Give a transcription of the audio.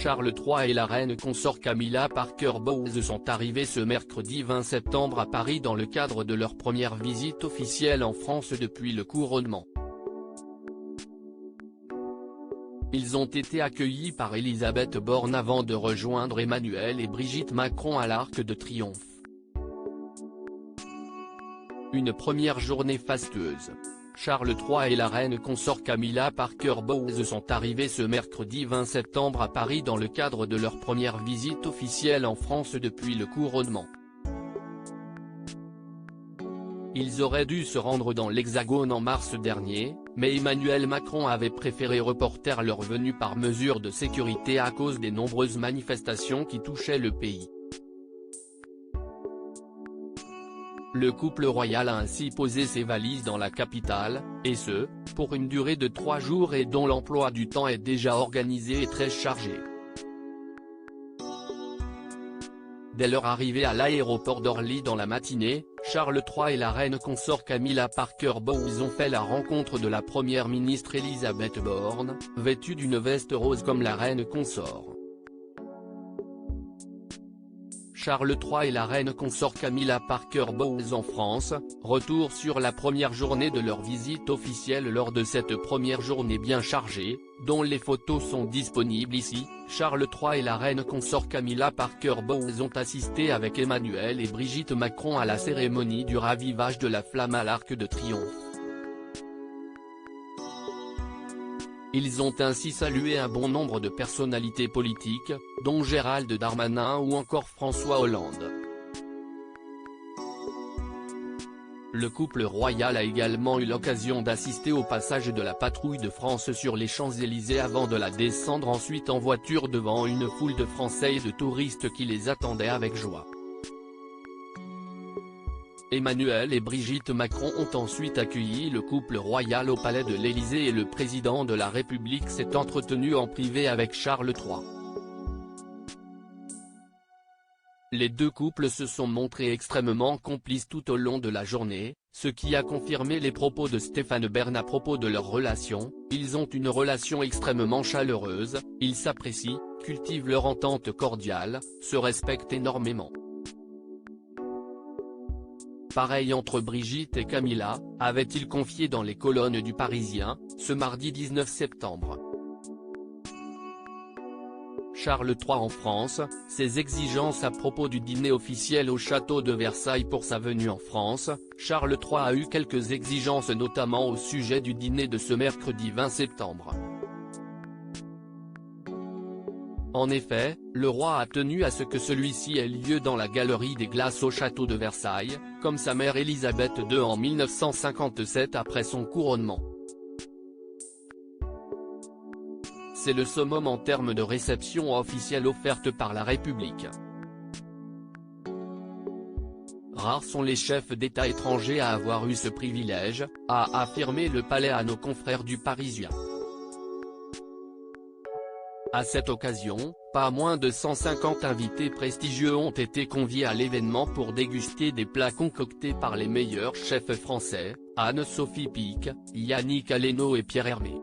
Charles III et la reine consort Camilla Parker Bowles sont arrivés ce mercredi 20 septembre à Paris dans le cadre de leur première visite officielle en France depuis le couronnement. Ils ont été accueillis par Elisabeth Borne avant de rejoindre Emmanuel et Brigitte Macron à l'Arc de Triomphe. Une première journée fastueuse. Charles III et la reine consort Camilla Parker Bowles sont arrivés ce mercredi 20 septembre à Paris dans le cadre de leur première visite officielle en France depuis le couronnement. Ils auraient dû se rendre dans l'Hexagone en mars dernier, mais Emmanuel Macron avait préféré reporter leur venue par mesure de sécurité à cause des nombreuses manifestations qui touchaient le pays. Le couple royal a ainsi posé ses valises dans la capitale, et ce, pour une durée de 3 jours et dont l'emploi du temps est déjà organisé et très chargé. Dès leur arrivée à l'aéroport d'Orly dans la matinée, Charles III et la reine consort Camilla Parker Bowles ont fait la rencontre de la première ministre Elisabeth Borne, vêtue d'une veste rose comme la reine consort. Charles III et la reine consort Camilla Parker Bowles en France, retour sur la première journée de leur visite officielle lors de cette première journée bien chargée, dont les photos sont disponibles ici. Charles III et la reine consort Camilla Parker Bowles ont assisté avec Emmanuel et Brigitte Macron à la cérémonie du ravivage de la flamme à l'Arc de Triomphe. Ils ont ainsi salué un bon nombre de personnalités politiques, dont Gérald Darmanin ou encore François Hollande. Le couple royal a également eu l'occasion d'assister au passage de la patrouille de France sur les Champs-Élysées avant de la descendre ensuite en voiture devant une foule de Français et de touristes qui les attendaient avec joie. Emmanuel et Brigitte Macron ont ensuite accueilli le couple royal au palais de l'Élysée et le président de la République s'est entretenu en privé avec Charles III. Les deux couples se sont montrés extrêmement complices tout au long de la journée, ce qui a confirmé les propos de Stéphane Bern à propos de leur relation. Ils ont une relation extrêmement chaleureuse, ils s'apprécient, cultivent leur entente cordiale, se respectent énormément. Pareil entre Brigitte et Camilla, avait-il confié dans les colonnes du Parisien, ce mardi 19 septembre. Charles III en France, ses exigences à propos du dîner officiel au château de Versailles pour sa venue en France. Charles III a eu quelques exigences notamment au sujet du dîner de ce mercredi 20 septembre. En effet, le roi a tenu à ce que celui-ci ait lieu dans la galerie des glaces au château de Versailles, comme sa mère Elisabeth II en 1957 après son couronnement. C'est le summum en termes de réception officielle offerte par la République. Rares sont les chefs d'État étrangers à avoir eu ce privilège, a affirmé le palais à nos confrères du Parisien. À cette occasion, pas moins de 150 invités prestigieux ont été conviés à l'événement pour déguster des plats concoctés par les meilleurs chefs français, Anne-Sophie Pic, Yannick Aleno et Pierre Hermé.